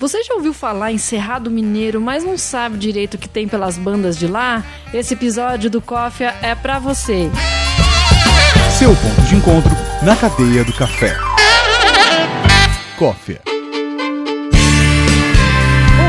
Você já ouviu falar em Cerrado Mineiro, mas não sabe direito o que tem pelas bandas de lá? Esse episódio do Cófia é pra você. Seu ponto de encontro na cadeia do café. Cófia.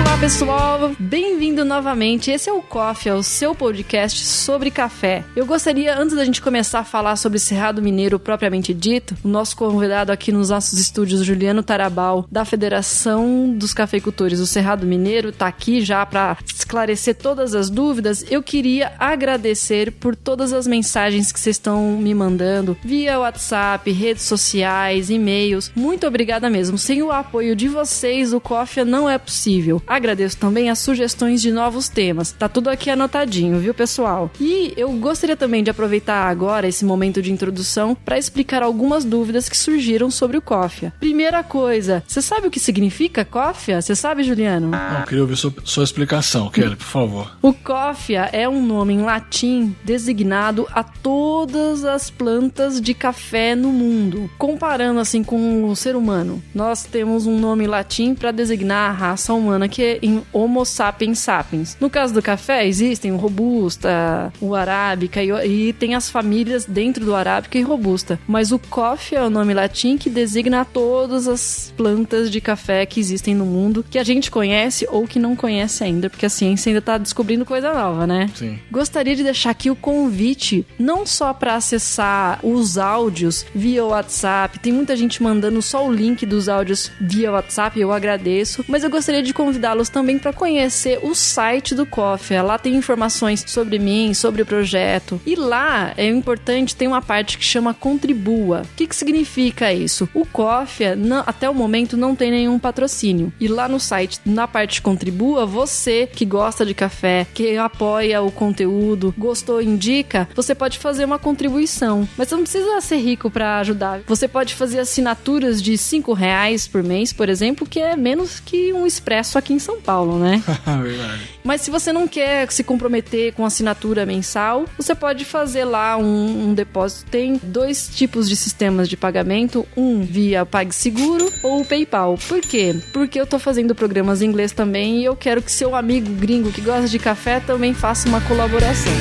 Olá pessoal, bem-vindo novamente. Esse é o Cófia, o seu podcast sobre café. Eu gostaria, antes da gente começar a falar sobre Cerrado Mineiro propriamente dito, o nosso convidado aqui nos nossos estúdios, Juliano Tarabal, da Federação dos Cafeicultores do Cerrado Mineiro, tá aqui já para esclarecer todas as dúvidas. Eu queria agradecer por todas as mensagens que vocês estão me mandando via WhatsApp, redes sociais, e-mails. Muito obrigada mesmo. Sem o apoio de vocês, o Cófia não é possível. Agradeço também as sugestões de novos temas. Tá tudo aqui anotadinho, viu, pessoal? E eu gostaria também de aproveitar agora esse momento de introdução para explicar algumas dúvidas que surgiram sobre o Cófia. Primeira coisa, você sabe o que significa Cófia? Você sabe, Juliano? Não, eu queria ouvir sua explicação, Kelly, por favor. O Cófia é um nome em latim designado a todas as plantas de café no mundo. Comparando assim com o ser humano, nós temos um nome em latim para designar a raça humana, que é em Homo sapiens sapiens. No caso do café, existem o Robusta, o Arábica e tem as famílias dentro do Arábica e Robusta. Mas o Cófia é o nome latim que designa todas as plantas de café que existem no mundo, que a gente conhece ou que não conhece ainda, porque a ciência ainda tá descobrindo coisa nova, né? Sim. Gostaria de deixar aqui o convite, não só para acessar os áudios via WhatsApp, tem muita gente mandando só o link dos áudios via WhatsApp, eu agradeço, mas eu gostaria de convidá-los também para conhecer o site do Cófia. Lá tem informações sobre mim, sobre o projeto. E lá é importante, tem uma parte que chama Contribua. O que significa isso? O Cófia, até o momento, não tem nenhum patrocínio. E lá no site, na parte Contribua, você que gosta de café, que apoia o conteúdo, gostou, indica, você pode fazer uma contribuição. Mas você não precisa ser rico para ajudar. Você pode fazer assinaturas de R$5 por mês, por exemplo, que é menos que um expresso aqui em São Paulo, né? Verdade. Mas se você não quer se comprometer com assinatura mensal, você pode fazer lá um depósito. Tem 2 tipos de sistemas de pagamento, um via PagSeguro ou o PayPal. Por quê? Porque eu tô fazendo programas em inglês também e eu quero que seu amigo gringo que gosta de café também faça uma colaboração.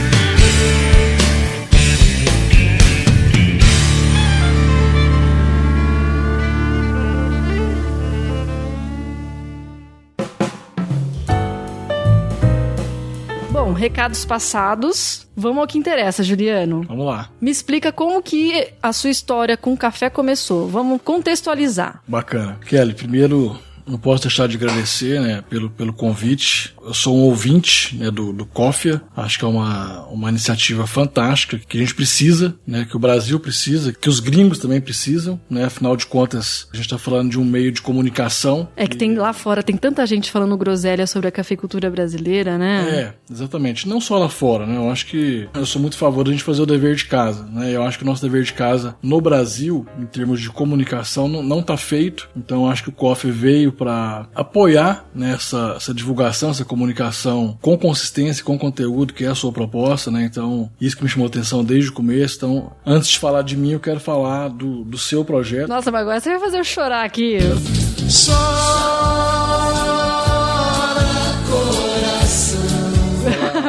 Bom, recados passados, vamos ao que interessa, Juliano. Vamos lá. Me explica como que a sua história com o café começou. Vamos contextualizar. Bacana. Kelly, primeiro, não posso deixar de agradecer, né, pelo convite. Eu sou um ouvinte, né, do Cófia. Acho que é uma iniciativa fantástica que a gente precisa, né, que o Brasil precisa, que os gringos também precisam, né, afinal de contas, a gente está falando de um meio de comunicação. É que tem lá fora, tem tanta gente falando groselha sobre a cafeicultura brasileira, né? É, exatamente. Não só lá fora, né, eu acho que eu sou muito a favor da gente fazer o dever de casa, né, eu acho que o nosso dever de casa no Brasil, em termos de comunicação, não tá feito, então eu acho que o Cófia veio para apoiar, né, essa divulgação, essa comunicação com consistência, com conteúdo, que é a sua proposta, né? Então, isso que me chamou a atenção desde o começo. Então, antes de falar de mim, eu quero falar do seu projeto. Nossa, mas agora você vai fazer eu chorar aqui.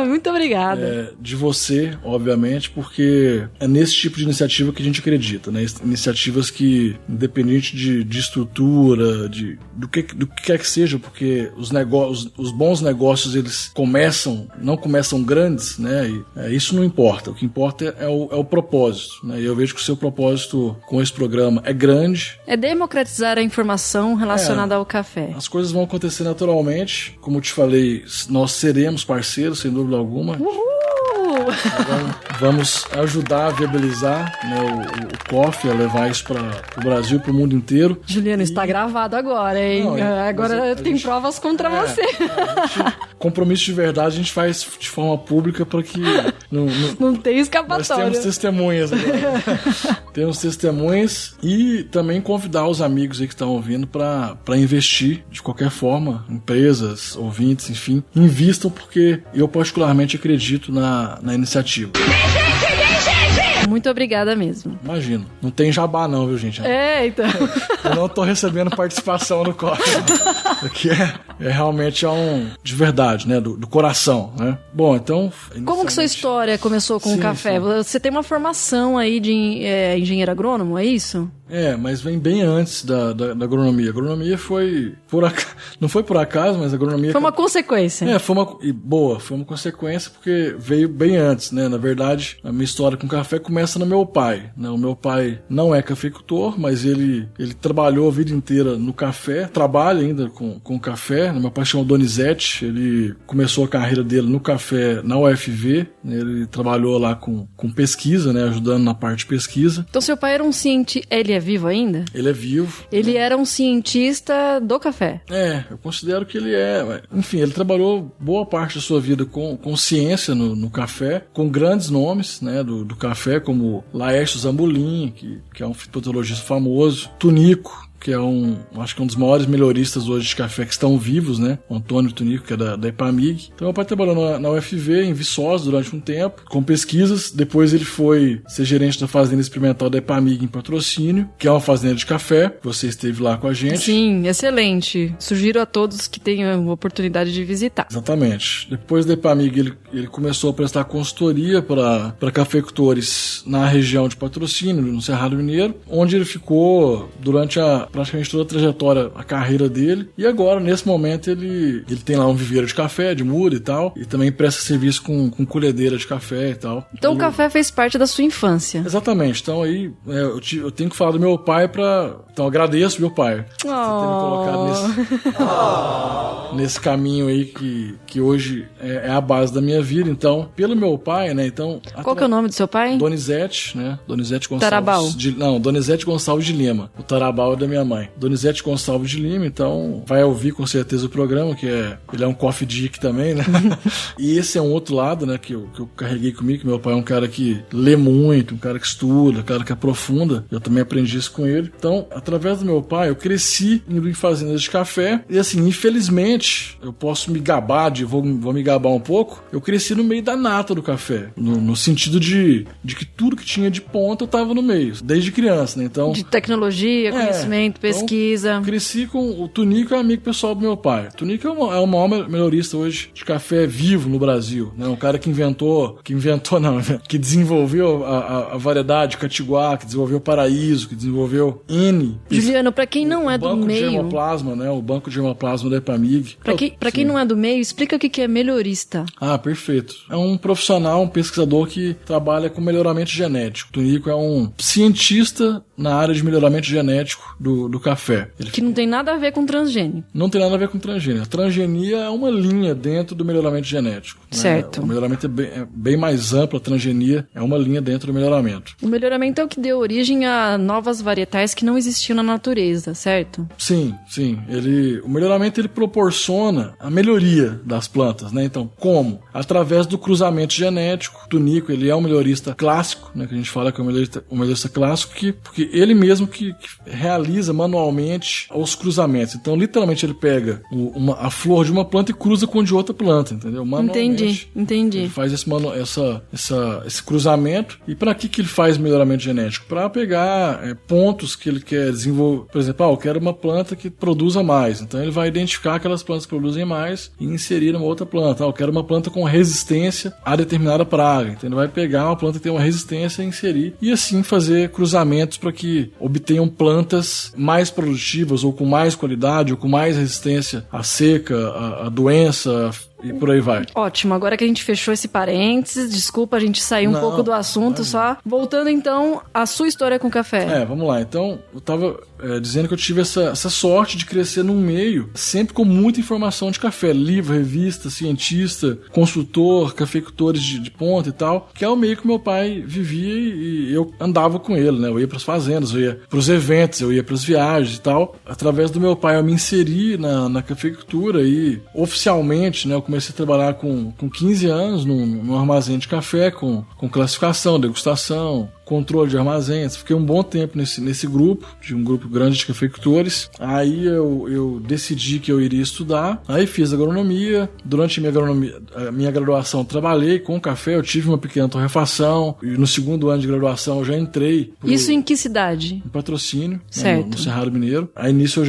Muito obrigada. De você, obviamente, porque é nesse tipo de iniciativa que a gente acredita, né? Iniciativas que, independente de estrutura, do que quer que seja, porque os bons negócios, eles não começam grandes, né? E isso não importa. O que importa é o propósito, né? E eu vejo que o seu propósito com esse programa é grande. É democratizar a informação relacionada ao café. As coisas vão acontecer naturalmente. Como eu te falei, nós seremos parceiros, sem dúvida alguma. Uhul! Então, vamos ajudar a viabilizar, né, o Cófia, a levar isso para o Brasil e para o mundo inteiro. Juliano, está gravado agora, hein? Não, agora tem provas contra você. Compromisso de verdade a gente faz de forma pública para que não tem escapatória. Nós temos testemunhas agora. Temos testemunhas e também convidar os amigos aí que estão ouvindo para investir de qualquer forma, empresas, ouvintes, enfim, invistam, porque eu particularmente acredito na iniciativa. Muito obrigada mesmo. Imagino. Não tem jabá não, viu, gente? Então. Eu não tô recebendo participação no Coffee. Aqui é realmente de verdade, né? Do coração, né? Bom, então... Como que sua história começou com o café? Sim. Você tem uma formação aí de engenheiro agrônomo, é isso? Mas vem bem antes da agronomia. A agronomia foi não foi por acaso, mas a agronomia... Foi uma consequência. Foi uma consequência porque veio bem antes, né? Na verdade, a minha história com café começa no meu pai, né? O meu pai não é cafeicultor, mas ele trabalhou a vida inteira no café, trabalha ainda com café. Meu pai chama Donizete, ele começou a carreira dele no café na UFV, né? Ele trabalhou lá com pesquisa, né? Ajudando na parte de pesquisa. Então seu pai era um cientista... Ele é vivo ainda? Ele é vivo. Ele era um cientista do café? Eu considero que ele é. Enfim, ele trabalhou boa parte da sua vida com ciência no café, com grandes nomes, né, do café, como Laércio Zambolin, que é um fitopatologista famoso, Tunico, que acho que é um dos maiores melhoristas hoje de café que estão vivos, né? O Antônio Tunico, que é da Epamig. Então, meu pai trabalhou na UFV, em Viçosa, durante um tempo, com pesquisas. Depois ele foi ser gerente da fazenda experimental da Epamig em Patrocínio, que é uma fazenda de café. Você esteve lá com a gente. Sim, excelente. Sugiro a todos que tenham a oportunidade de visitar. Exatamente. Depois da Epamig, ele começou a prestar consultoria para cafeicultores na região de Patrocínio, no Cerrado Mineiro, onde ele ficou durante praticamente toda a trajetória, a carreira dele. E agora, nesse momento, ele tem lá um viveiro de café, de muda e tal, e também presta serviço com colhedeira de café e tal. Então o café fez parte da sua infância. Exatamente. Então aí eu tenho que falar do meu pai Então agradeço meu pai por ter me colocado nesse caminho aí que hoje é a base da minha vida. Então, pelo meu pai, né? Então, qual que é o nome do seu pai? Donizete, né? Donizete Gonçalves. Tarabal. Donizete Gonçalves de Lima. O Tarabal é da minha mãe. Donizete Gonçalves de Lima, então vai ouvir com certeza o programa, ele é um coffee dick também, né? E esse é um outro lado, né, que eu carreguei comigo, que meu pai é um cara que lê muito, um cara que estuda, um cara que aprofunda. Eu também aprendi isso com ele. Então, através do meu pai, eu cresci indo em fazendas de café e, assim, infelizmente, eu posso me gabar, vou me gabar um pouco, eu cresci no meio da nata do café, no sentido de que tudo que tinha de ponta eu tava no meio, desde criança, né? Então, de tecnologia, conhecimento, pesquisa. Então, cresci com o Tunico, é amigo pessoal do meu pai. O Tunico é o maior melhorista hoje de café vivo no Brasil, né? Um cara que desenvolveu a variedade Catiguá, que desenvolveu Paraíso, que desenvolveu N. Juliano, pra quem não é do meio... O banco de germoplasma, né? O banco de germoplasma da Epamig. Pra quem não é do meio, explica o que é melhorista. Perfeito. É um profissional, um pesquisador que trabalha com melhoramento genético. O Tunico é um cientista na área de melhoramento genético do café. Que não tem nada a ver com transgênico. Não tem nada a ver com transgênico. A transgenia é uma linha dentro do melhoramento genético. Certo. Né? O melhoramento é bem mais amplo, a transgenia é uma linha dentro do melhoramento. O melhoramento é o que deu origem a novas varietais que não existiam na natureza, certo? Sim. O melhoramento ele proporciona a melhoria das plantas, né? Então, como? Através do cruzamento genético. O Tunico, ele é um melhorista clássico, né? Que a gente fala que é um melhorista clássico, porque ele mesmo que realiza manualmente os cruzamentos. Então, literalmente, ele pega a flor de uma planta e cruza com de outra planta, entendeu? Manualmente. Entendi. Ele faz esse cruzamento. E para que ele faz melhoramento genético? Para pegar pontos que ele quer desenvolver. Por exemplo, eu quero uma planta que produza mais. Então, ele vai identificar aquelas plantas que produzem mais e inserir numa outra planta. Eu quero uma planta com resistência a determinada praga. Então, ele vai pegar uma planta que tem uma resistência e inserir. E assim fazer cruzamentos para que obtenham plantas mais produtivas ou com mais qualidade ou com mais resistência à seca, à doença e por aí vai. Ótimo, agora que a gente fechou esse parênteses, desculpa, a gente saiu um pouco do assunto só. Voltando então à sua história com o café. Vamos lá. Então, eu tava dizendo que eu tive essa sorte de crescer num meio sempre com muita informação de café. Livro, revista, cientista, consultor, cafeicultores de ponta e tal, que é o meio que meu pai vivia e eu andava com ele, né? Eu ia pras fazendas, eu ia pros eventos, eu ia pras viagens e tal. Através do meu pai eu me inseri na cafeicultura e oficialmente, né, eu comecei a trabalhar com 15 anos num armazém de café, com classificação, degustação, controle de armazéns. Fiquei um bom tempo nesse grupo, de um grupo grande de cafeicultores. Aí eu decidi que eu iria estudar, aí fiz agronomia. Durante a minha graduação trabalhei com café, eu tive uma pequena torrefação, e no segundo ano de graduação eu já entrei. Isso em que cidade? Em Patrocínio, certo. No Cerrado Mineiro. Aí nisso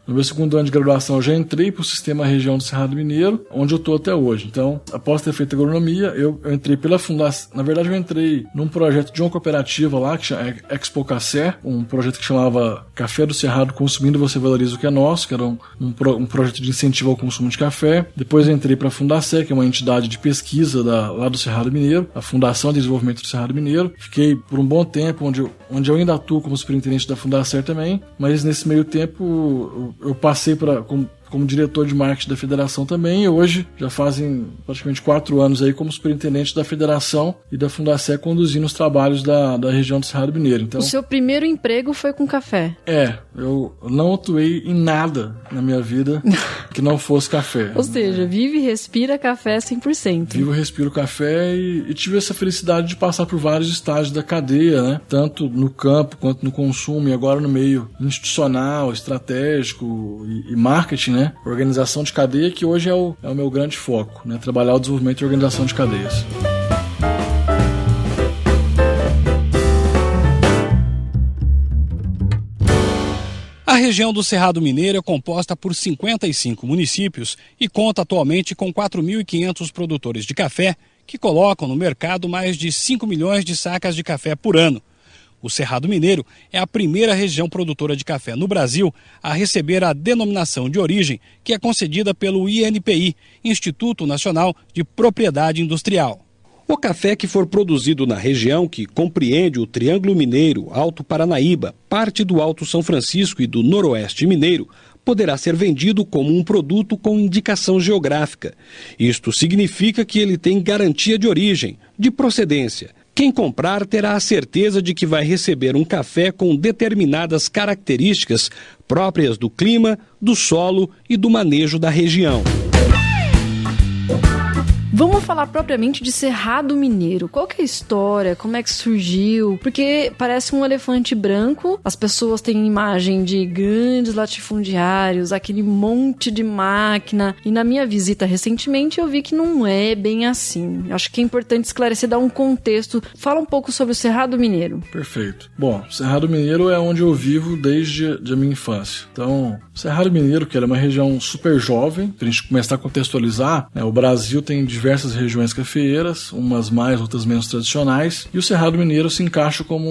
no meu segundo ano de graduação eu já entrei pro sistema região do Cerrado Mineiro, onde eu tô até hoje. Então, após ter feito agronomia, eu entrei pela fundação. Na verdade, eu entrei num projeto de uma cooperativa lá, que chama Expo Café, um projeto que chamava Café do Cerrado Consumindo Você Valoriza o que é Nosso, que era um projeto de incentivo ao consumo de café. Depois eu entrei para a Fundacé, que é uma entidade de pesquisa lá do Cerrado Mineiro, a Fundação de Desenvolvimento do Cerrado Mineiro. Fiquei por um bom tempo, onde eu ainda atuo como superintendente da Fundacé também, mas nesse meio tempo eu passei como diretor de marketing da federação também, e hoje já fazem praticamente 4 anos aí como superintendente da federação e da Fundacé, conduzindo os trabalhos da região do Cerrado Mineiro. Então, o seu primeiro emprego foi com café? Eu não atuei em nada na minha vida que não fosse café. Ou seja, vive e respira café 100%. Vivo e respiro café e tive essa felicidade de passar por vários estágios da cadeia, né? Tanto no campo quanto no consumo, e agora no meio institucional, estratégico e marketing, né? Organização de cadeia, que hoje é o meu grande foco, né? Trabalhar o desenvolvimento e organização de cadeias. A região do Cerrado Mineiro é composta por 55 municípios e conta atualmente com 4.500 produtores de café que colocam no mercado mais de 5 milhões de sacas de café por ano. O Cerrado Mineiro é a primeira região produtora de café no Brasil a receber a denominação de origem, que é concedida pelo INPI, Instituto Nacional de Propriedade Industrial. O café que for produzido na região, que compreende o Triângulo Mineiro, Alto Paranaíba, parte do Alto São Francisco e do Noroeste Mineiro, poderá ser vendido como um produto com indicação geográfica. Isto significa que ele tem garantia de origem, de procedência. Quem comprar terá a certeza de que vai receber um café com determinadas características próprias do clima, do solo e do manejo da região. Vamos falar propriamente de Cerrado Mineiro. Qual que é a história? Como é que surgiu? Porque parece um elefante branco. As pessoas têm imagem de grandes latifundiários, aquele monte de máquina. E na minha visita recentemente eu vi que não é bem assim. Acho que é importante esclarecer, dar um contexto. Fala um pouco sobre o Cerrado Mineiro. Perfeito. Bom, Cerrado Mineiro é onde eu vivo desde a minha infância. Então, Cerrado Mineiro, que é uma região super jovem, para a gente começar a contextualizar, né, o Brasil tem diversas regiões cafeeiras, umas mais, outras menos tradicionais, e o Cerrado Mineiro se encaixa como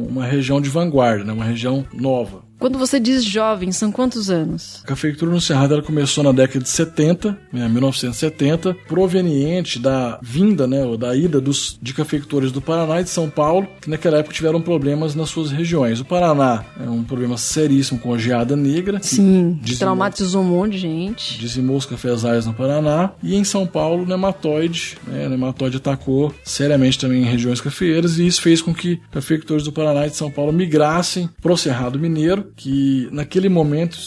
uma região de vanguarda, né, uma região nova. Quando você diz jovem, são quantos anos? A cafeicultura no Cerrado ela começou na década de 70, 1970, proveniente da vinda, né, ou da ida de cafeicultores do Paraná e de São Paulo, que naquela época tiveram problemas nas suas regiões. O Paraná é um problema seríssimo com a geada negra. Sim, traumatizou um monte de gente. Dizimou os cafezais no Paraná. E em São Paulo, o nematóide atacou seriamente também em regiões cafeeiras, e isso fez com que cafeicultores do Paraná e de São Paulo migrassem para o Cerrado Mineiro, que naquele momento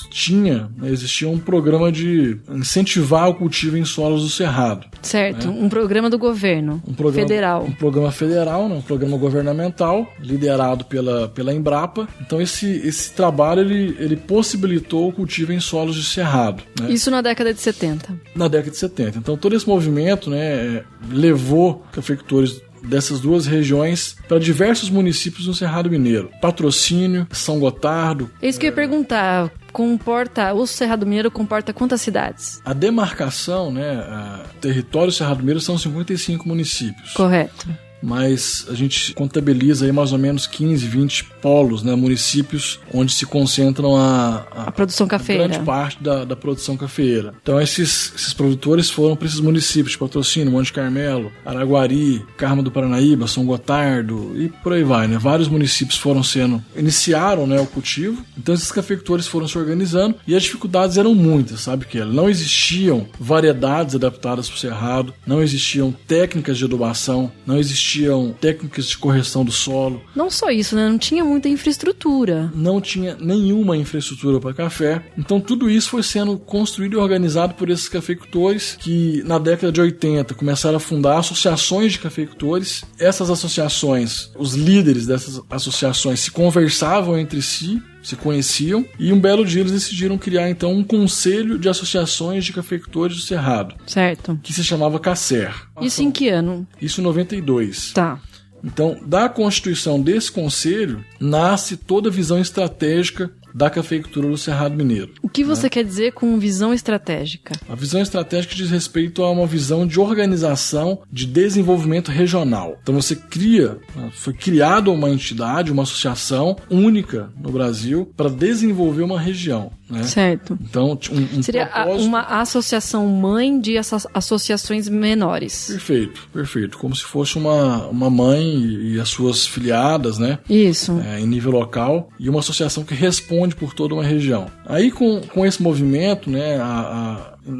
existia um programa de incentivar o cultivo em solos do Cerrado. Certo, né? Um programa do governo federal. Um programa federal, né? Um programa governamental, liderado pela Embrapa. Então esse trabalho ele possibilitou o cultivo em solos de cerrado. Né? Isso na década de 70. Na década de 70. Então todo esse movimento, né, levou cafeicultores dessas duas regiões para diversos municípios no Cerrado Mineiro. Patrocínio, São Gotardo. É isso que eu ia perguntar. O Cerrado Mineiro comporta quantas cidades? A demarcação, território Cerrado Mineiro são 55 municípios. Correto. Mas a gente contabiliza aí mais ou menos 15, 20 polos, né, municípios onde se concentram a produção cafeira. Grande parte da produção cafeira. Então esses produtores foram para esses municípios de Patrocínio, Monte Carmelo, Araguari, Carmo do Paranaíba, São Gotardo e por aí vai, né? Vários municípios iniciaram, né, o cultivo. Então esses cafeicultores foram se organizando e as dificuldades eram muitas, sabe que não existiam variedades adaptadas para o cerrado, não existiam técnicas de adubação, não existia existiam técnicas de correção do solo. Não só isso, né? Não tinha muita infraestrutura. Não tinha nenhuma infraestrutura para café. Então tudo isso foi sendo construído e organizado por esses cafeicultores que na década de 80 começaram a fundar associações de cafeicultores. Essas associações, os líderes dessas associações se conversavam entre si, se conheciam, e um belo dia eles decidiram criar então um conselho de associações de cafeicultores do Cerrado. Certo. Que se chamava CACER. Isso em que ano? Isso em 92. Tá. Então, da constituição desse conselho, nasce toda a visão estratégica da cafeicultura do Cerrado Mineiro. O que você quer dizer com visão estratégica? A visão estratégica diz respeito a uma visão de organização de desenvolvimento regional. Então você foi criada uma entidade, uma associação única no Brasil para desenvolver uma região. Né? Certo. Então, seria propósito... uma associação mãe de associações menores. Perfeito. Como se fosse uma mãe e as suas filiadas, né? Isso. Em nível local, e uma associação que responde por toda uma região. Aí com esse movimento, né,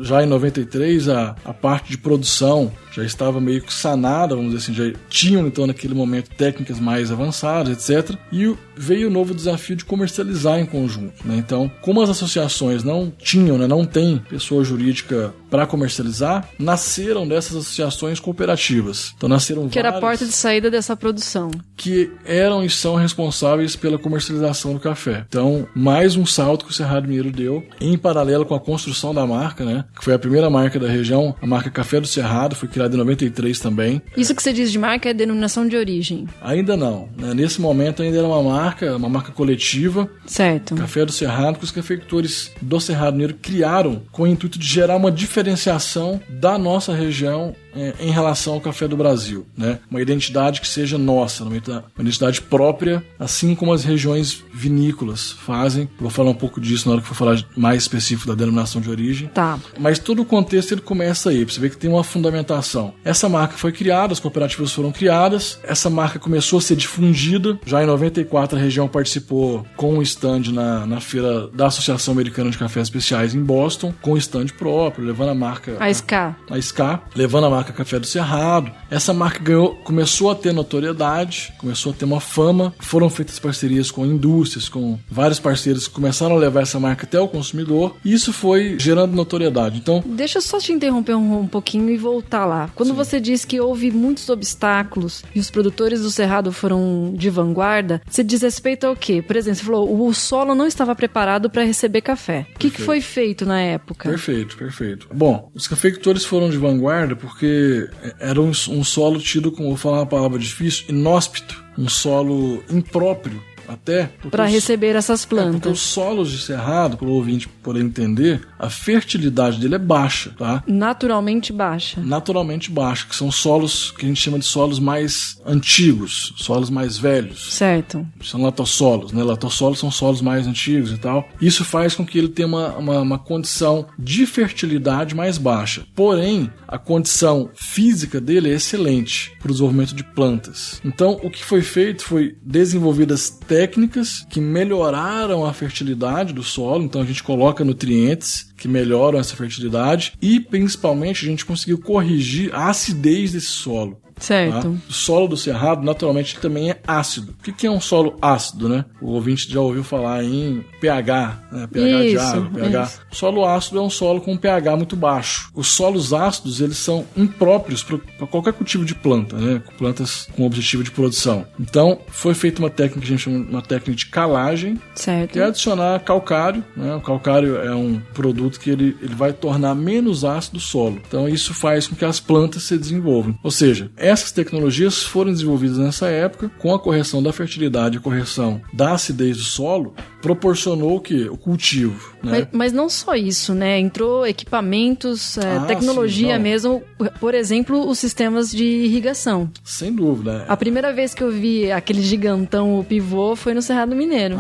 já em 93, a parte de produção já estava meio que sanada, vamos dizer assim, já tinham então naquele momento técnicas mais avançadas, etc. E veio o novo desafio de comercializar em conjunto. Né? Então, como as associações não tinham, né, não tem pessoa jurídica para comercializar, nasceram dessas associações cooperativas. Então nasceram que era a porta de saída dessa produção. Que eram e são responsáveis pela comercialização do café. Então, mais um salto que o Cerrado Mineiro deu, em paralelo com a construção da marca, né? Que foi a primeira marca da região, a marca Café do Cerrado, foi criada em 93 também. Isso que você diz de marca é denominação de origem? Ainda não. Né? Nesse momento ainda era uma marca coletiva. Certo. Café do Cerrado, que os cafeicultores do Cerrado Mineiro criaram com o intuito de gerar uma diferenciação da nossa região em relação ao café do Brasil, né? Uma identidade que seja nossa, uma identidade própria, assim como as regiões vinícolas fazem. Vou falar um pouco disso na hora que for falar mais específico da denominação de origem. Tá. Mas todo o contexto ele começa aí, pra você ver que tem uma fundamentação. Essa marca foi criada, as cooperativas foram criadas, essa marca começou a ser difundida. Já em 94 a região participou com um stand na feira da Associação Americana de Cafés Especiais em Boston, com um stand próprio, levando a marca... A SCA, levando a marca Café do Cerrado. Essa marca começou a ter notoriedade, começou a ter uma fama. Foram feitas parcerias com indústrias, com vários parceiros que começaram a levar essa marca até o consumidor. E isso foi gerando notoriedade. Então, deixa eu só te interromper um pouquinho e voltar lá. Quando você diz que houve muitos obstáculos e os produtores do Cerrado foram de vanguarda, você diz respeito ao quê? Por exemplo, você falou o solo não estava preparado para receber café. O que foi feito na época? Perfeito. Bom, os cafeicultores foram de vanguarda porque era um solo tido, como vou falar uma palavra difícil, inóspito, um solo impróprio até para receber essas plantas. Porque os solos de Cerrado, para o ouvinte poder entender, a fertilidade dele é baixa, tá? Naturalmente baixa, que são solos que a gente chama de solos mais antigos, solos mais velhos. Certo. São latossolos, né? Latossolos são solos mais antigos e tal. Isso faz com que ele tenha uma condição de fertilidade mais baixa. Porém, a condição física dele é excelente para o desenvolvimento de plantas. Então, o que foi feito foi desenvolvidas técnicas que melhoraram a fertilidade do solo. Então a gente coloca nutrientes que melhoram essa fertilidade e principalmente a gente conseguiu corrigir a acidez desse solo. Certo. Tá? O solo do Cerrado, naturalmente, também é ácido. O que é um solo ácido, né? O ouvinte já ouviu falar em pH, né? pH de água, pH. Isso. Solo ácido é um solo com pH muito baixo. Os solos ácidos, eles são impróprios para qualquer cultivo de planta, né? Plantas com objetivo de produção. Então, foi feita uma técnica que a gente chama uma técnica de calagem, certo, que é adicionar calcário, né? O calcário é um produto que ele vai tornar menos ácido o solo. Então, isso faz com que as plantas se desenvolvam. Ou seja, essas tecnologias foram desenvolvidas nessa época, com a correção da fertilidade e a correção da acidez do solo, proporcionou o quê? O cultivo. Né? Mas não só isso, né? Entrou equipamentos, tecnologia mesmo, por exemplo, os sistemas de irrigação. Sem dúvida. A primeira vez que eu vi aquele gigantão, o pivô, foi no Cerrado Mineiro.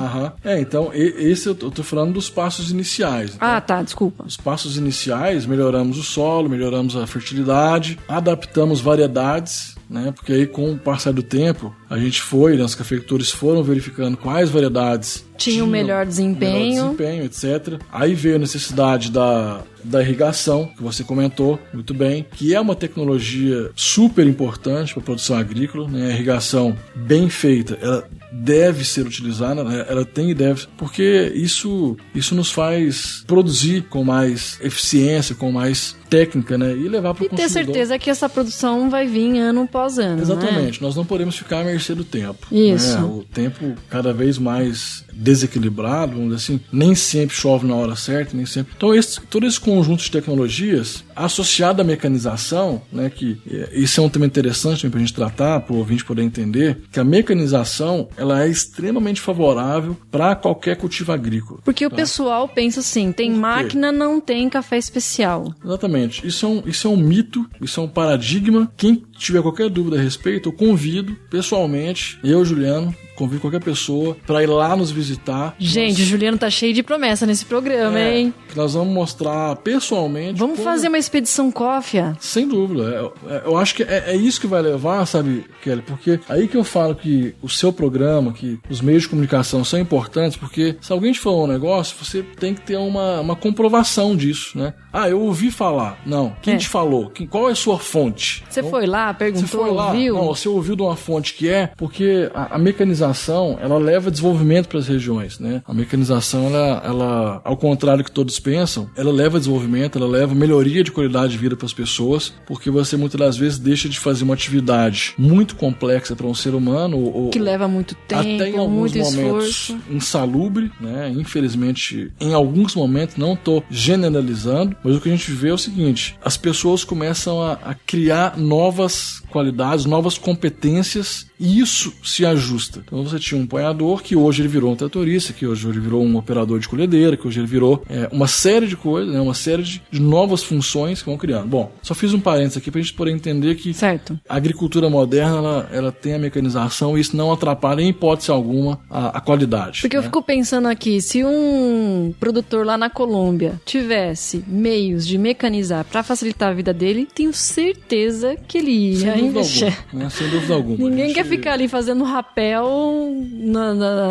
Então, esse eu tô falando dos passos iniciais. Então, tá, desculpa. Os passos iniciais, melhoramos o solo, melhoramos a fertilidade, adaptamos variedades, né? Porque aí com o passar do tempo, a gente os cafeicultores foram verificando quais variedades tinham melhor desempenho, etc. Aí veio a necessidade da irrigação, que você comentou muito bem, que é uma tecnologia super importante para a produção agrícola, né? A irrigação bem feita, ela deve ser utilizada, né? Ela tem e deve, porque isso nos faz produzir com mais eficiência, com mais técnica, né? E levar para o consumidor. E ter certeza que essa produção vai vir ano após ano. Exatamente. Né? Nós não podemos ficar à mercê do tempo. Isso. Né? O tempo cada vez mais desequilibrado, vamos dizer assim, nem sempre chove na hora certa, nem sempre. Então, todo esse conjunto de tecnologias associado à mecanização, né, que isso é um tema interessante para a gente tratar, para o ouvinte poder entender, que a mecanização ela é extremamente favorável para qualquer cultivo agrícola. Porque o pessoal pensa assim, tem máquina, não tem café especial. Exatamente. Isso é um mito, isso é um paradigma. Quem tiver qualquer dúvida a respeito, eu convido pessoalmente, Juliano, convido qualquer pessoa para ir lá nos visitar. Gente, o Juliano tá cheio de promessa nesse programa, hein? Nós vamos mostrar pessoalmente. Vamos fazer uma expedição Coffea? Sem dúvida. Eu acho que é isso que vai levar, sabe, Kelly? Porque aí que eu falo que o seu programa, que os meios de comunicação são importantes, porque se alguém te falou um negócio, você tem que ter uma comprovação disso, né? Ah, eu ouvi falar. Não. Quem te falou? Qual é a sua fonte? Você foi lá, perguntou, você foi lá? ouviu? Não, você ouviu de uma fonte que porque a mecanização ela leva desenvolvimento para as regiões, né? A mecanização, ela, ao contrário do que todos pensam, ela leva desenvolvimento, ela leva melhoria de qualidade de vida para as pessoas, porque você muitas das vezes deixa de fazer uma atividade muito complexa para um ser humano, ou que leva muito tempo, até em alguns muito momentos esforço, insalubre, né? Infelizmente, em alguns momentos, não estou generalizando, mas o que a gente vê é o seguinte: as pessoas começam a criar novas qualidades, novas competências, e isso se ajusta. Então você tinha um empoeador que hoje ele virou um tratorista, que hoje ele virou um operador de colhedeira, que hoje ele virou uma série de coisas, né, uma série de novas funções que vão criando. Bom, só fiz um parênteses aqui para a gente poder entender que certo. A agricultura moderna ela tem a mecanização e isso não atrapalha em hipótese alguma a qualidade. Porque eu fico pensando aqui, se um produtor lá na Colômbia tivesse meios de mecanizar para facilitar a vida dele, tenho certeza que ele ia investir. Sem dúvida alguma. Ninguém quer ficar ali fazendo rapel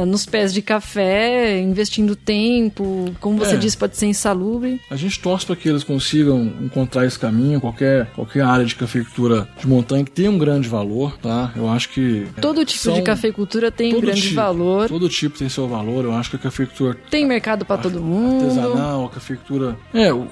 nos pés de café, investindo tempo, como você disse, pode ser insalubre. A gente torce para que eles consigam encontrar esse caminho, qualquer área de cafeicultura de montanha que tenha um grande valor, tá? Eu acho que todo tipo de cafeicultura tem grande valor. Todo tipo tem seu valor. Eu acho que a cafeicultura tem mercado para todo mundo. Artesanal, a cafeicultura.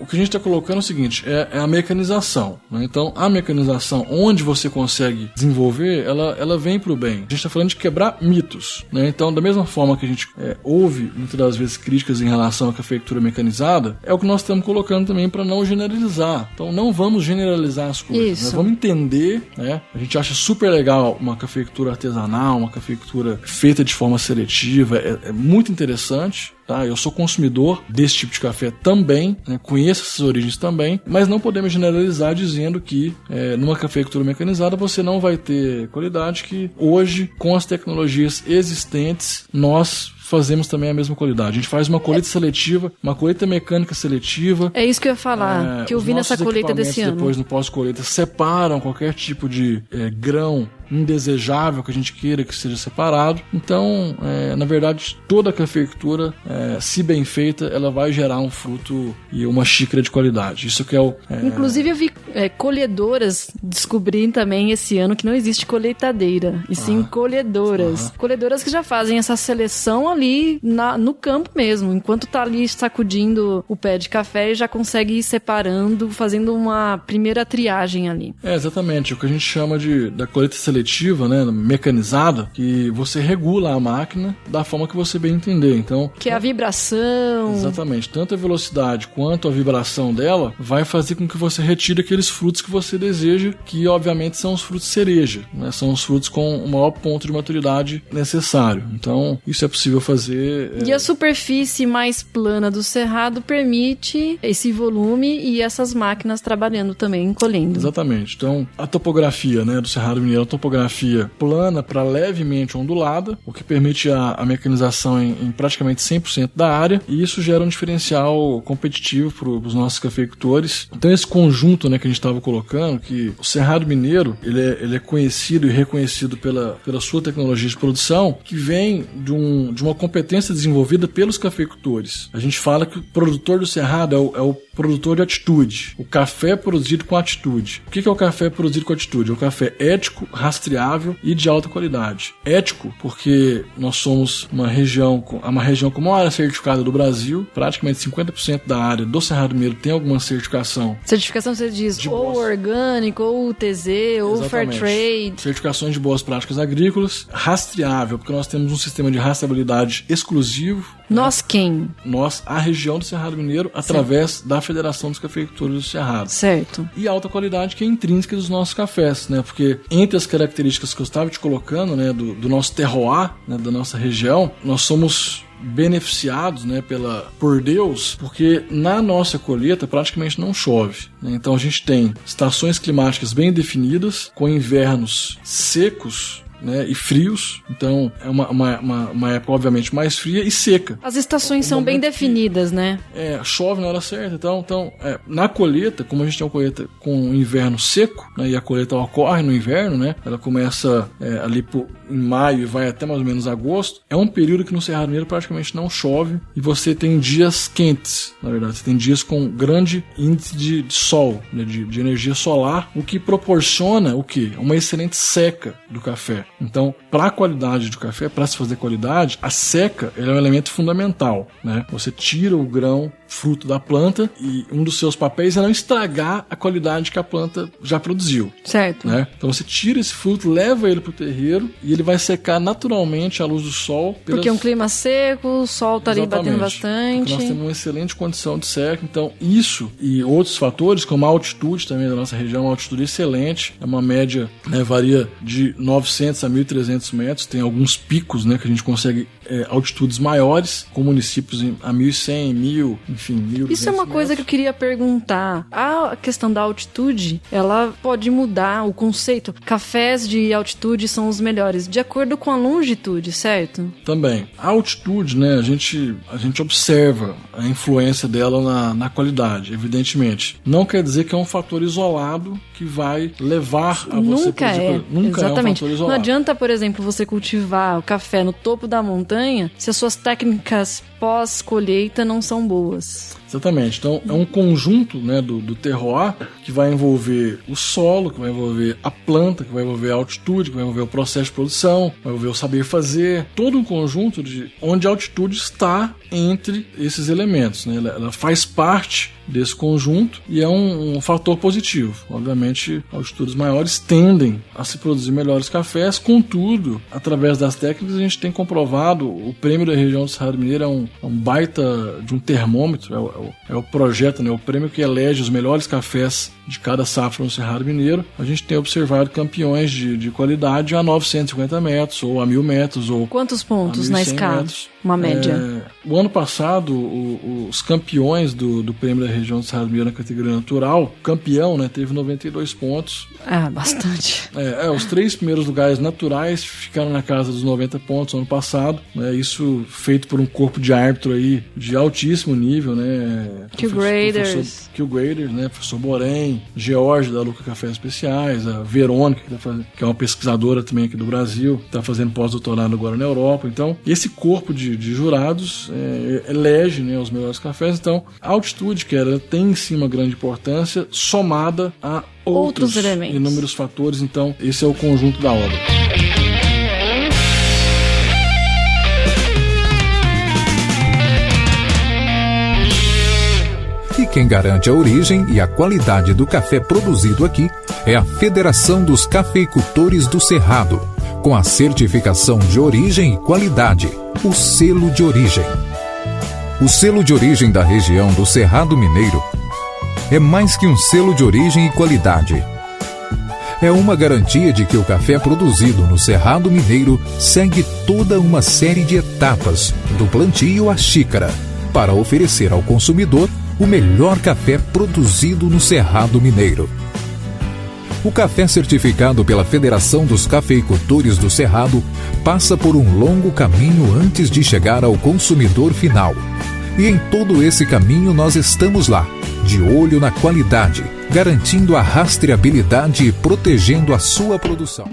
O que a gente está colocando é o seguinte: é a mecanização, né? Então, a mecanização, onde você consegue desenvolver, ela vem pro bem. A gente está falando de quebrar mitos, né? Então, da mesma forma que a gente ouve muitas das vezes críticas em relação à cafeicultura mecanizada, é o que nós estamos colocando também para não generalizar. Então, não vamos generalizar as coisas, né? Vamos entender, né? A gente acha super legal uma cafeicultura artesanal, uma cafeicultura feita de forma seletiva, é muito interessante. Tá? Eu sou consumidor desse tipo de café também, né? Conheço essas origens também, mas não podemos generalizar dizendo que numa cafeicultura mecanizada você não vai ter qualidade, que hoje, com as tecnologias existentes, nós fazemos também a mesma qualidade. A gente faz uma colheita seletiva, uma colheita mecânica seletiva. É isso que eu ia falar, que eu vi nessa colheita desse ano. Depois, no pós-colheita, separam qualquer tipo de grão indesejável que a gente queira que seja separado. Então, na verdade, toda a cafeicultura, se bem feita, ela vai gerar um fruto e uma xícara de qualidade. Isso que é o... Inclusive, eu vi colhedoras descobrindo também esse ano que não existe colheitadeira, e sim colhedoras. Colhedoras que já fazem essa seleção ali no campo mesmo. Enquanto tá ali sacudindo o pé de café, já consegue ir separando, fazendo uma primeira triagem ali. Exatamente. O que a gente chama da colheita seletiva, né, mecanizada, que você regula a máquina da forma que você bem entender. Então, que é a vibração. Exatamente. Tanto a velocidade quanto a vibração dela vai fazer com que você retire aqueles frutos que você deseja, que obviamente são os frutos cereja, né? São os frutos com o maior ponto de maturidade necessário. Então, isso é possível fazer. E a superfície mais plana do cerrado permite esse volume e essas máquinas trabalhando também, colhendo. Exatamente. Então, a topografia, né, do Cerrado Mineiro é uma topografia plana para levemente ondulada, o que permite a mecanização em praticamente 100% da área, e isso gera um diferencial competitivo para os nossos cafeicultores. Então esse conjunto, né, que a gente estava colocando, que o Cerrado Mineiro ele é conhecido e reconhecido pela sua tecnologia de produção, que vem de uma competência desenvolvida pelos cafeicultores. A gente fala que o produtor do Cerrado é o produtor de atitude. O café produzido com atitude. O que é o café produzido com atitude? É o café ético, rastreável e de alta qualidade. Ético, porque nós somos uma região com a maior área certificada do Brasil. Praticamente 50% da área do Cerrado Mineiro tem alguma certificação. Certificação você diz ou orgânico, ou TZ, ou Fair Trade. Certificações de boas práticas agrícolas. Rastreável, porque nós temos um sistema de rastreabilidade exclusivo. Nós quem? Nós, a região do Cerrado Mineiro, através da Federação dos Cafeicultores do Cerrado. Certo. E alta qualidade, que é intrínseca dos nossos cafés, né? Porque entre as características que eu estava te colocando, né, do nosso terroir, né, da nossa região, nós somos beneficiados, né, por Deus, porque na nossa colheita praticamente não chove, né? Então a gente tem estações climáticas bem definidas, com invernos secos, né, e frios, então é uma época obviamente mais fria e seca. As estações são bem definidas, né? Chove na hora certa, então na colheita, como a gente tem uma colheita com um inverno seco, né, e a colheita ocorre no inverno, né, ela começa ali em maio e vai até mais ou menos agosto, é um período que no Cerrado Mineiro praticamente não chove e você tem dias quentes, na verdade, você tem dias com grande índice de sol, né, de energia solar, o que proporciona o quê? Uma excelente seca do café. Então, para a qualidade do café, para se fazer qualidade, a seca é um elemento fundamental, né? Você tira o grão fruto da planta e um dos seus papéis é não estragar a qualidade que a planta já produziu. Certo. Né? Então você tira esse fruto, leva ele para o terreiro e ele vai secar naturalmente à luz do sol. Porque é um clima seco, o sol está ali batendo bastante. Porque nós temos uma excelente condição de seca. Então isso e outros fatores, como a altitude também da nossa região, uma altitude excelente, é uma média, né, varia de 900 a 1.300 metros, tem alguns picos, né, que a gente consegue altitudes maiores, com municípios a 1.100, 1.000, enfim, 1.200 Isso é uma coisa que eu queria perguntar. A questão da altitude, ela pode mudar o conceito. Cafés de altitude são os melhores, de acordo com a longitude, certo? Também. A altitude, né, a gente observa a influência dela na qualidade, evidentemente. Não quer dizer que é um fator isolado que vai levar a você... Nunca é. Nunca Exatamente. É um fator isolado. Não adianta, por exemplo, você cultivar o café no topo da montanha se as suas técnicas pós-colheita não são boas. Exatamente. Então, é um conjunto, né, do terroir que vai envolver o solo, que vai envolver a planta, que vai envolver a altitude, que vai envolver o processo de produção, vai envolver o saber fazer. Todo um conjunto onde a altitude está entre esses elementos, né? Ela faz parte desse conjunto e é um fator positivo. Obviamente, altitudes maiores tendem a se produzir melhores cafés, contudo, através das técnicas a gente tem comprovado, o prêmio da região do Cerrado Mineiro é um baita de um termômetro, é o projeto, né, o prêmio que elege os melhores cafés de cada safra no Cerrado Mineiro. A gente tem observado campeões de qualidade a 950 metros, ou a 1.000 metros, ou quantos pontos na escala? Metros. Uma média? O ano passado, os campeões do prêmio da região do Cerrado Mineiro na categoria natural, o campeão, né, teve 92 pontos. Ah, bastante. Os 3 primeiros lugares naturais ficaram na casa dos 90 pontos ano passado, né, isso feito por um corpo de árbitro aí de altíssimo nível, né? Q-Graders, né? Professor Borém, George da Luca Café Especiais, a Verônica, que é uma pesquisadora também aqui do Brasil, que está fazendo pós-doutorado agora na Europa. Então, esse corpo de jurados elege, né, os melhores cafés. Então, a altitude, que ela tem sim uma grande importância, somada a outros elementos, inúmeros fatores. Então, esse é o conjunto da obra. E quem garante a origem e a qualidade do café produzido aqui é a Federação dos Cafeicultores do Cerrado, com a certificação de origem e qualidade, o selo de origem. O selo de origem da região do Cerrado Mineiro é mais que um selo de origem e qualidade. É uma garantia de que o café produzido no Cerrado Mineiro segue toda uma série de etapas, do plantio à xícara, para oferecer ao consumidor o melhor café produzido no Cerrado Mineiro. O café certificado pela Federação dos Cafeicultores do Cerrado passa por um longo caminho antes de chegar ao consumidor final. E em todo esse caminho nós estamos lá, de olho na qualidade, garantindo a rastreabilidade e protegendo a sua produção.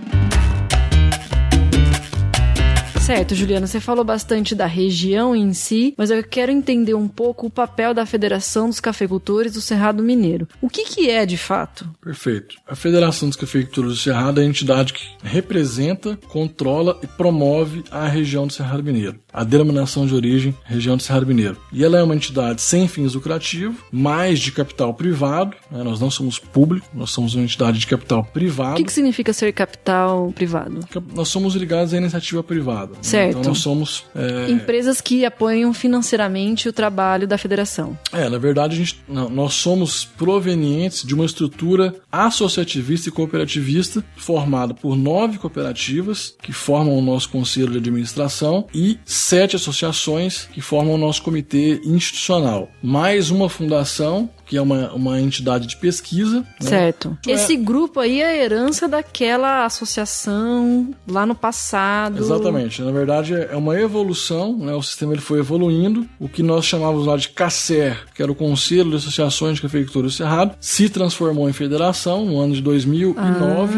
Certo, Juliana, você falou bastante da região em si, mas eu quero entender um pouco o papel da Federação dos Cafeicultores do Cerrado Mineiro. O que é de fato? Perfeito. A Federação dos Cafeicultores do Cerrado é a entidade que representa, controla e promove a região do Cerrado Mineiro. A denominação de origem, região do Cerrado Mineiro. E ela é uma entidade sem fins lucrativos, mais de capital privado, né? Nós não somos público, nós somos uma entidade de capital privado. O que significa ser capital privado? Nós somos ligados à iniciativa privada. Certo. Então nós somos... empresas que apoiam financeiramente o trabalho da federação. Na verdade, nós somos provenientes de uma estrutura associativista e cooperativista formada por 9 cooperativas que formam o nosso conselho de administração e 7 associações que formam o nosso comitê institucional. Mais uma fundação, que é uma entidade de pesquisa. Certo. Né? Esse grupo aí é a herança daquela associação lá no passado. Exatamente. Na verdade, é uma evolução, né? O sistema ele foi evoluindo. O que nós chamávamos lá de CACER, que era o Conselho de Associações de Cafeicultores do Cerrado, se transformou em federação no ano de 2009.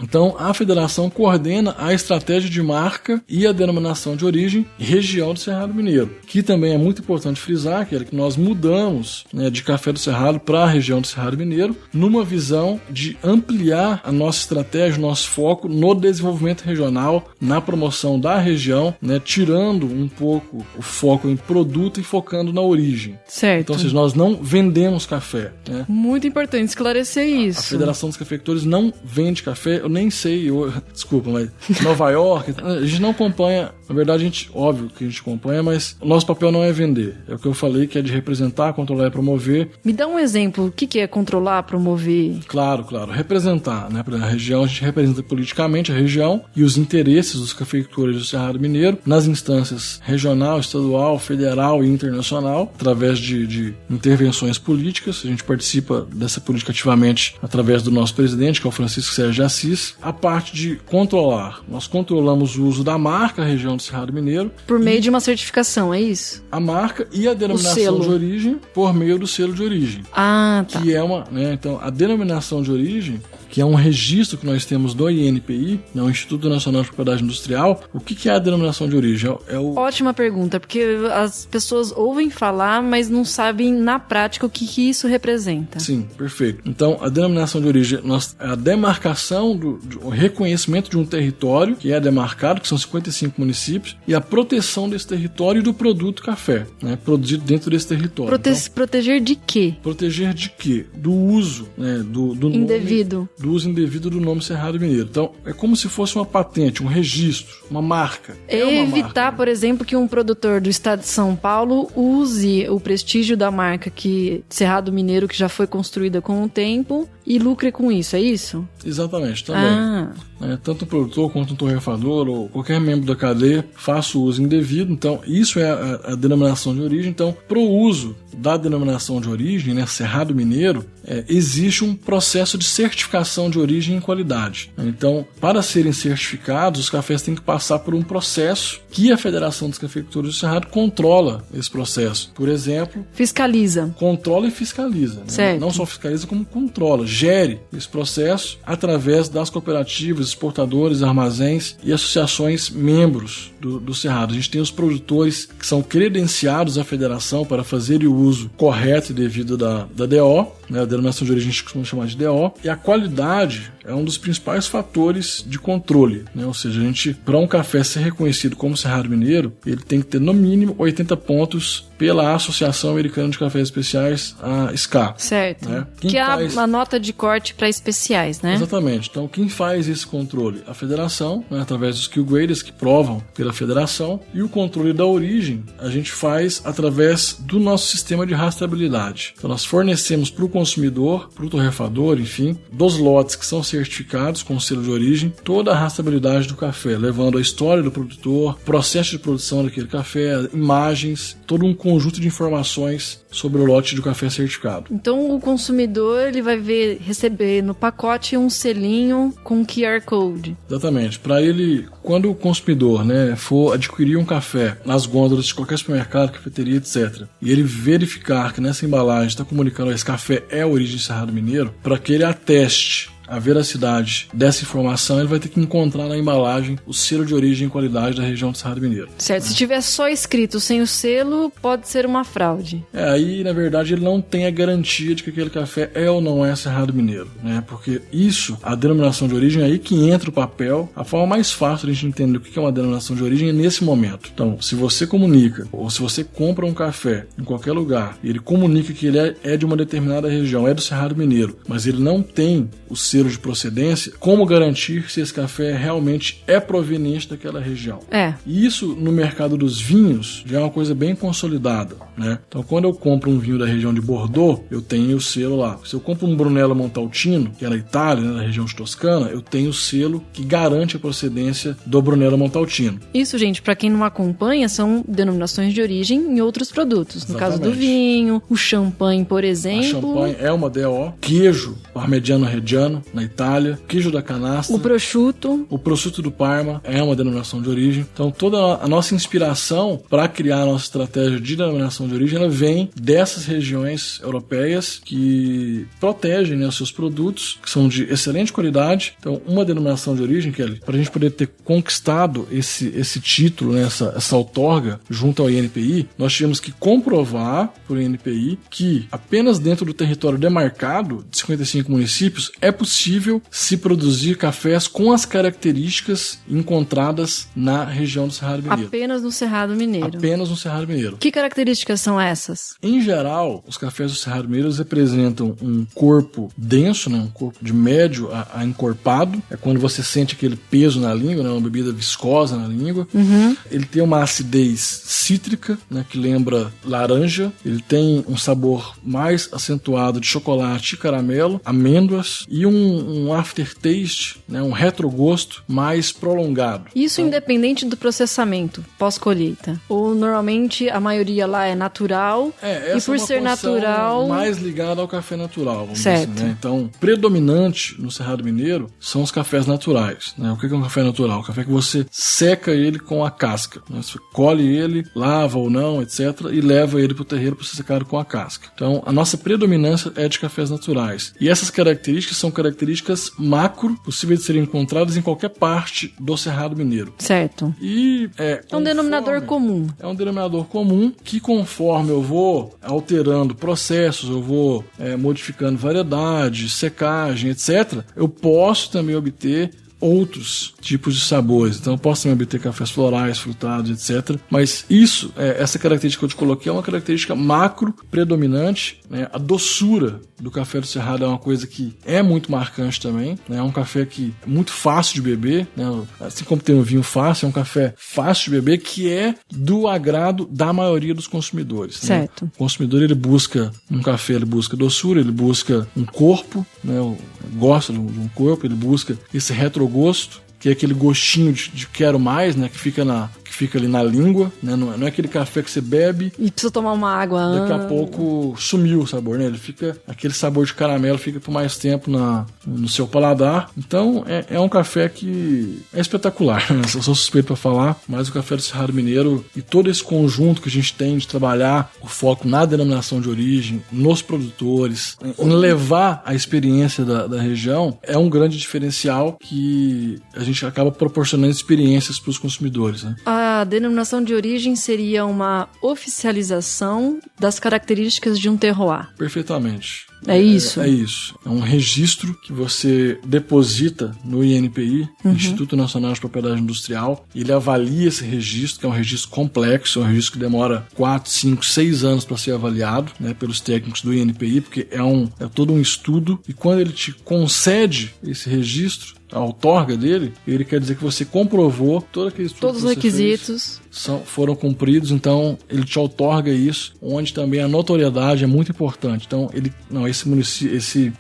Então, a federação coordena a estratégia de marca e a denominação de origem região do Cerrado Mineiro, que também é muito importante frisar, que nós mudamos, né, de Café do Cerrado para a região do Cerrado Mineiro, numa visão de ampliar a nossa estratégia, o nosso foco no desenvolvimento regional, na promoção da região, né, tirando um pouco o foco em produto e focando na origem. Certo. Então, ou seja, nós não vendemos café. Né? Muito importante esclarecer isso. A Federação dos Cafeicultores não vende café, eu nem sei, desculpa, mas Nova York, a gente não acompanha, na verdade, óbvio que a gente acompanha, mas o nosso papel não é vender. É o que eu falei, que é de representar, controlar e promover. Me dá um exemplo, o que é controlar, promover? Claro, representar, né? A região, a gente representa politicamente a região e os interesses dos cafeicultores do Cerrado Mineiro nas instâncias regional, estadual, federal e internacional, através de intervenções políticas. A gente participa dessa política ativamente através do nosso presidente, que é o Francisco Sérgio Assis. A parte de controlar, nós controlamos o uso da marca região do Cerrado Mineiro. Por meio de uma certificação, é isso? A marca e a denominação de origem por meio do selo de origem. Ah, tá. Que é então, a denominação de origem, que é um registro que nós temos do INPI, né, o Instituto Nacional de Propriedade Industrial. O que é a denominação de origem? Ótima pergunta, porque as pessoas ouvem falar, mas não sabem na prática o que isso representa. Sim, perfeito. Então, a denominação de origem é a demarcação, o reconhecimento de um território que é demarcado, que são 55 municípios, e a proteção desse território e do produto café, né, produzido dentro desse território. Proteger de quê? Proteger de quê? Do uso, né, do indevido. Nome, do uso indevido do nome Cerrado Mineiro. Então, é como se fosse uma patente, um registro, uma marca. Evitar, marca, por exemplo, que um produtor do estado de São Paulo use o prestígio da marca Cerrado Mineiro, que já foi construída com o tempo, e lucre com isso, é isso? Exatamente, também. Tanto o produtor quanto o torrefador ou qualquer membro da cadeia faça o uso indevido. Então, isso é a denominação de origem. Então, para o uso da denominação de origem, né, Cerrado Mineiro, existe um processo de certificação de origem e qualidade. Então, para serem certificados, os cafés têm que passar por um processo que a Federação dos Cafeicultores do Cerrado controla esse processo. Por exemplo... Fiscaliza. Controla e fiscaliza. Né? Não só fiscaliza, como controla. Gere esse processo através das cooperativas, exportadores, armazéns e associações membros do Cerrado. A gente tem os produtores que são credenciados à federação para fazer o uso correto e devido da DO, né, a denominação de origem a gente costuma chamar de DO, e a qualidade é um dos principais fatores de controle, né? Ou seja, para um café ser reconhecido como Cerrado Mineiro, ele tem que ter no mínimo 80 pontos pela Associação Americana de Cafés Especiais, a SCA. Certo. Né? Que é a nota de corte para especiais, né? Exatamente. Então, quem faz esse controle? A federação, né, através dos skill graders que provam pela federação, e o controle da origem a gente faz através do nosso sistema de rastreabilidade. Então, nós fornecemos para o consumidor, pro torrefador, enfim, dos lotes que são certificados com o selo de origem, toda a rastreabilidade do café, levando a história do produtor, processo de produção daquele café, imagens, todo um conjunto de informações sobre o lote do café certificado. Então o consumidor ele vai receber no pacote um selinho com QR Code. Exatamente. Para ele, quando o consumidor, né, for adquirir um café nas gôndolas de qualquer supermercado, cafeteria, etc., e ele verificar que nessa embalagem está comunicando que esse café é a origem de Cerrado Mineiro, para que ele ateste a veracidade dessa informação, ele vai ter que encontrar na embalagem o selo de origem e qualidade da região do Cerrado Mineiro. Certo, se tiver só escrito sem o selo, pode ser uma fraude. Aí, na verdade, ele não tem a garantia de que aquele café é ou não é Cerrado Mineiro, né? Porque isso, a denominação de origem, é aí que entra o papel. A forma mais fácil de a gente entender o que é uma denominação de origem é nesse momento. Então, se você comunica, ou se você compra um café em qualquer lugar, e ele comunica que ele é de uma determinada região, é do Cerrado Mineiro, mas ele não tem o selo de procedência, como garantir se esse café realmente é proveniente daquela região? E isso, no mercado dos vinhos, já é uma coisa bem consolidada, né? Então, quando eu compro um vinho da região de Bordeaux, eu tenho o selo lá. Se eu compro um Brunello Montalcino, que é na Itália, né, na região de Toscana, eu tenho o selo que garante a procedência do Brunello Montalcino. Isso, gente, para quem não acompanha, são denominações de origem em outros produtos. No caso do vinho, o champanhe, por exemplo. A champanhe é uma DO. Queijo parmigiano reggiano, na Itália, queijo da canastra, o prosciutto do Parma é uma denominação de origem. Então toda a nossa inspiração para criar a nossa estratégia de denominação de origem, ela vem dessas regiões europeias que protegem, né, os seus produtos, que são de excelente qualidade. Então uma denominação de origem, Kelly, para a gente poder ter conquistado esse título, né, essa outorga junto ao INPI, nós tivemos que comprovar por INPI que apenas dentro do território demarcado de 55 municípios é possível se produzir cafés com as características encontradas na região do Cerrado Mineiro. Apenas no Cerrado Mineiro. Apenas no Cerrado Mineiro. Que características são essas? Em geral, os cafés do Cerrado Mineiro representam um corpo denso, né, um corpo de médio a encorpado. É quando você sente aquele peso na língua, né, uma bebida viscosa na língua. Ele tem uma acidez cítrica, né, que lembra laranja. Ele tem um sabor mais acentuado de chocolate e caramelo, amêndoas e um aftertaste, né, um retrogosto mais prolongado. Isso independente do processamento pós-colheita? Ou normalmente a maioria lá é natural e por ser natural... mais ligada ao café natural, vamos dizer assim, né? Então, predominante no Cerrado Mineiro são os cafés naturais, né? O que é um café natural? O café que você seca ele com a casca, né? Você colhe ele, lava ou não, etc. e leva ele para o terreiro para ser secado com a casca. Então, a nossa predominância é de cafés naturais. E essas características são características macro, possíveis de serem encontradas em qualquer parte do Cerrado Mineiro. Certo. E é um denominador comum. É um denominador comum que, conforme eu vou alterando processos, eu vou modificando variedade, secagem, etc., eu posso também obter outros tipos de sabores. Então eu posso também obter cafés florais, frutados, etc. Mas isso, essa característica que eu te coloquei é uma característica macro predominante, né? A doçura do café do Cerrado é uma coisa que é muito marcante também, né? É um café que é muito fácil de beber, né? Assim como tem um vinho fácil, é um café fácil de beber que é do agrado da maioria dos consumidores. Certo. Né? O consumidor, ele busca um café, ele busca doçura, ele busca um corpo, né? Gosta de um corpo, ele busca esse retrogosto, que é aquele gostinho de quero mais, né? Que fica ali na língua, né? Não é aquele café que você bebe e precisa tomar uma água antes. Daqui a pouco sumiu o sabor, né? Ele fica, aquele sabor de caramelo fica por mais tempo no seu paladar. Então é um café que é espetacular, né? Eu sou suspeito para falar, mas o café do Cerrado Mineiro e todo esse conjunto que a gente tem de trabalhar o foco na denominação de origem, nos produtores, em levar a experiência da região, é um grande diferencial que a gente acaba proporcionando experiências para os consumidores, né? A denominação de origem seria uma oficialização das características de um terroir. Perfeitamente. É isso? É isso. É um registro que você deposita no INPI, Instituto Nacional de Propriedade Industrial. Ele avalia esse registro, que é um registro complexo, é um registro que demora 4, 5, 6 anos para ser avaliado, né, pelos técnicos do INPI, porque é todo um estudo. E quando ele te concede esse registro, a outorga dele, ele quer dizer que você comprovou todo aquele estudo todos os requisitos. foram cumpridos, então ele te outorga isso, onde também a notoriedade é muito importante. Então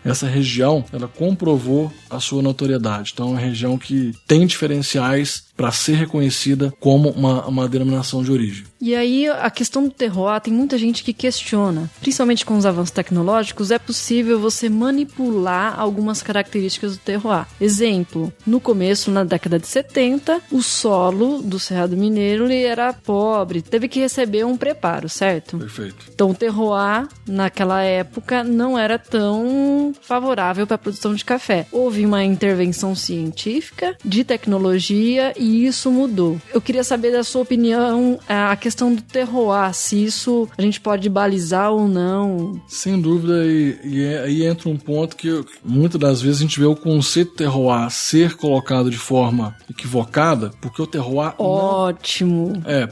essa região, ela comprovou a sua notoriedade. Então é uma região que tem diferenciais para ser reconhecida como uma denominação de origem. E aí a questão do terroir, tem muita gente que questiona, principalmente com os avanços tecnológicos, é possível você manipular algumas características do terroir. Exemplo, no começo, na década de 70, o solo do Cerrado Mineiro ele era pobre, teve que receber um preparo, certo? Perfeito. Então o terroir, naquela época, não era tão favorável para a produção de café. Houve uma intervenção científica, de tecnologia, e isso mudou. Eu queria saber da sua opinião a questão do terroir, se isso a gente pode balizar ou não. Sem dúvida, e aí entra um ponto que muitas das vezes a gente vê o conceito terroir ser colocado de forma equivocada, porque o terroir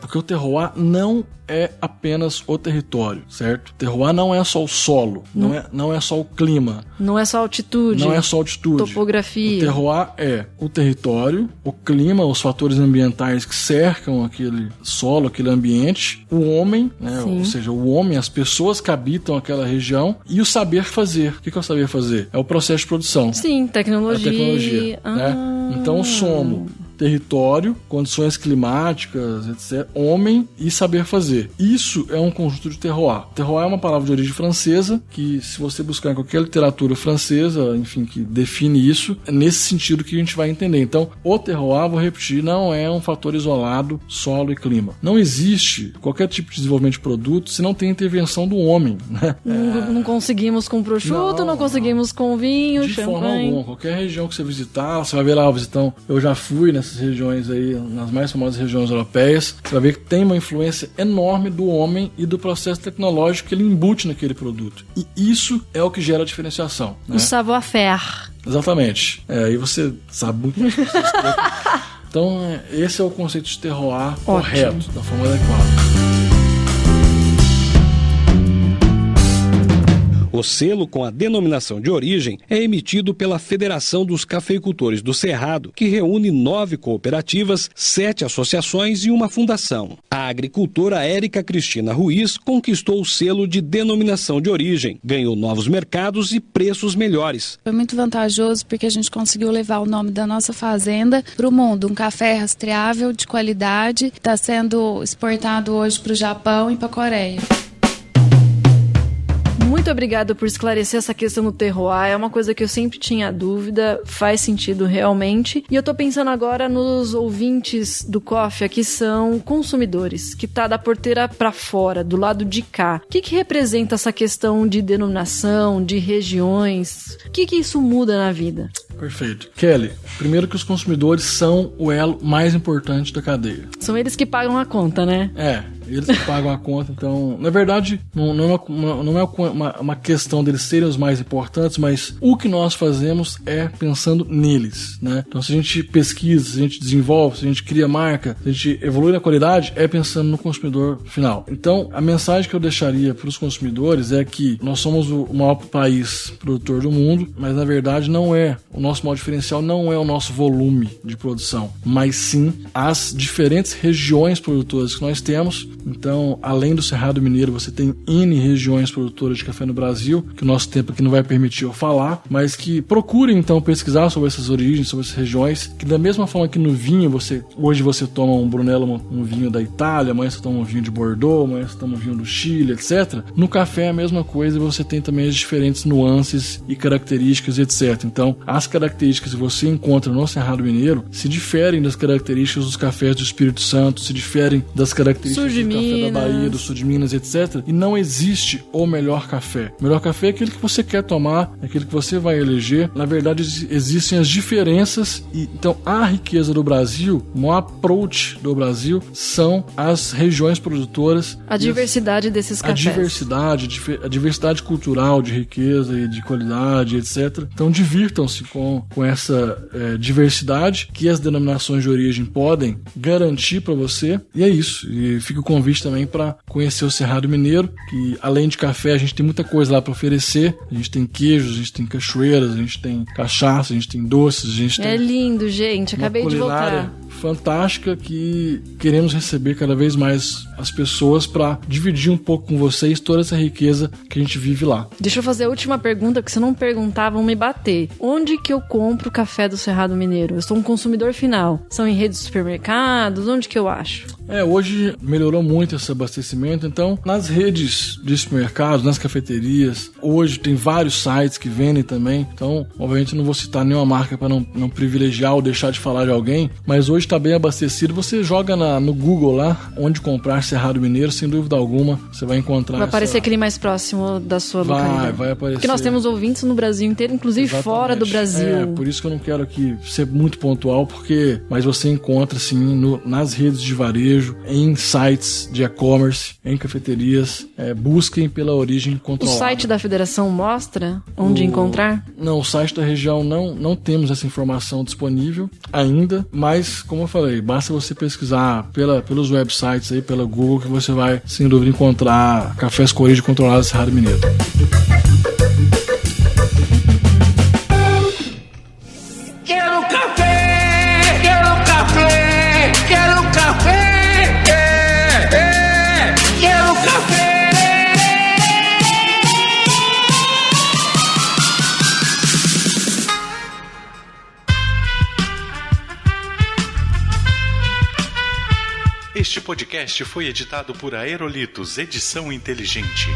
porque o terroir não é apenas o território, certo? O terroir não é só o solo, não é só o clima. Não é só altitude. Não é só altitude. Topografia. O terroir é o território, o clima, os fatores ambientais que cercam aquele solo, aquele ambiente, o homem, né? Ou seja, o homem, as pessoas que habitam aquela região e o saber fazer. O que é o saber fazer? É o processo de produção. Sim, tecnologia. É a tecnologia, né? Então, somos território, condições climáticas, etc., homem e saber fazer. Isso é um conjunto de terroir. Terroir é uma palavra de origem francesa que, se você buscar em qualquer literatura francesa, enfim, que define isso, é nesse sentido que a gente vai entender. Então, o terroir, vou repetir, não é um fator isolado, solo e clima. Não existe qualquer tipo de desenvolvimento de produto se não tem intervenção do homem, né? Não conseguimos com prosciutto, não conseguimos com vinho, de champanhe. Forma alguma. Qualquer região que você visitar, você vai ver lá, então, eu já fui nessas regiões aí, nas mais famosas regiões europeias, você vai ver que tem uma influência enorme do homem e do processo tecnológico que ele embute naquele produto. E isso é o que gera a diferenciação, né? O savoir-faire. Exatamente. Aí você sabe muito mais que você explica. Então, esse é o conceito de terroir correto, da forma adequada. O selo com a denominação de origem é emitido pela Federação dos Cafeicultores do Cerrado, que reúne 9 cooperativas, 7 associações e uma fundação. A agricultora Érica Cristina Ruiz conquistou o selo de denominação de origem, ganhou novos mercados e preços melhores. Foi muito vantajoso porque a gente conseguiu levar o nome da nossa fazenda para o mundo. Um café rastreável, de qualidade, está sendo exportado hoje para o Japão e para a Coreia. Muito obrigada por esclarecer essa questão do terroir. É uma coisa que eu sempre tinha dúvida, faz sentido realmente. E eu tô pensando agora nos ouvintes do Coffee, que são consumidores, que tá da porteira pra fora, do lado de cá. O que representa essa questão de denominação, de regiões? O que isso muda na vida? Perfeito. Kelly, primeiro que os consumidores são o elo mais importante da cadeia. São eles que pagam a conta, né? Eles que pagam a conta, então, na verdade, não é uma questão deles serem os mais importantes, mas o que nós fazemos é pensando neles, né? Então, se a gente pesquisa, se a gente desenvolve, se a gente cria marca, se a gente evolui na qualidade, é pensando no consumidor final. Então, a mensagem que eu deixaria para os consumidores é que nós somos o maior país produtor do mundo, mas na verdade não é. O nosso maior diferencial não é o nosso volume de produção, mas sim as diferentes regiões produtoras que nós temos. Então, além do Cerrado Mineiro, você tem N regiões produtoras de café no Brasil, que o nosso tempo aqui não vai permitir eu falar, mas que procurem então pesquisar sobre essas origens, sobre essas regiões, que da mesma forma que no vinho, hoje você toma um Brunello, um vinho da Itália, amanhã você toma um vinho de Bordeaux, amanhã você toma um vinho do Chile, etc. No café é a mesma coisa, e você tem também as diferentes nuances e características, etc. Então, as características que você encontra no Cerrado Mineiro se diferem das características dos cafés do Espírito Santo, se diferem das características do café da Bahia, do sul de Minas, etc. E não existe o melhor café. O melhor café é aquele que você quer tomar, é aquele que você vai eleger. Na verdade, existem as diferenças. Então, a riqueza do Brasil, o maior approach do Brasil, são as regiões produtoras. A diversidade desses cafés. A diversidade cultural, de riqueza e de qualidade, etc. Então, divirtam-se com essa diversidade que as denominações de origem podem garantir para você. E é isso. E fica o convite convite também para conhecer o Cerrado Mineiro, que além de café a gente tem muita coisa lá para oferecer. A gente tem queijos, a gente tem cachoeiras, a gente tem cachaça, a gente tem doces, a gente tem... É lindo, gente. Acabei de voltar. Fantástica, que queremos receber cada vez mais as pessoas para dividir um pouco com vocês toda essa riqueza que a gente vive lá. Deixa eu fazer a última pergunta, porque se não perguntar vão me bater. Onde que eu compro o café do Cerrado Mineiro? Eu sou um consumidor final. São em redes de supermercados? Onde que eu acho? Hoje melhorou muito esse abastecimento, então nas redes de supermercados, nas cafeterias, hoje tem vários sites que vendem também, então obviamente não vou citar nenhuma marca para não privilegiar ou deixar de falar de alguém, mas hoje está bem abastecido. Você joga no Google lá, onde comprar Cerrado Mineiro, sem dúvida alguma, você vai encontrar. Vai aparecer aquele mais próximo da sua localidade. Vai aparecer. Porque nós temos ouvintes no Brasil inteiro, inclusive Exatamente. Fora do Brasil. Por isso que eu não quero aqui ser muito pontual, mas você encontra sim nas redes de varejo, em sites de e-commerce, em cafeterias. Busquem pela origem controlada. O site da federação mostra onde encontrar? Não, o site da região não temos essa informação disponível ainda, mas como eu falei, basta você pesquisar pelos websites aí, pela Google, que você vai sem dúvida encontrar cafés com origem controlada Cerrado Mineiro. Quero café, quero café, quero café. Quero café! Este podcast foi editado por Aerolitos Edição Inteligente.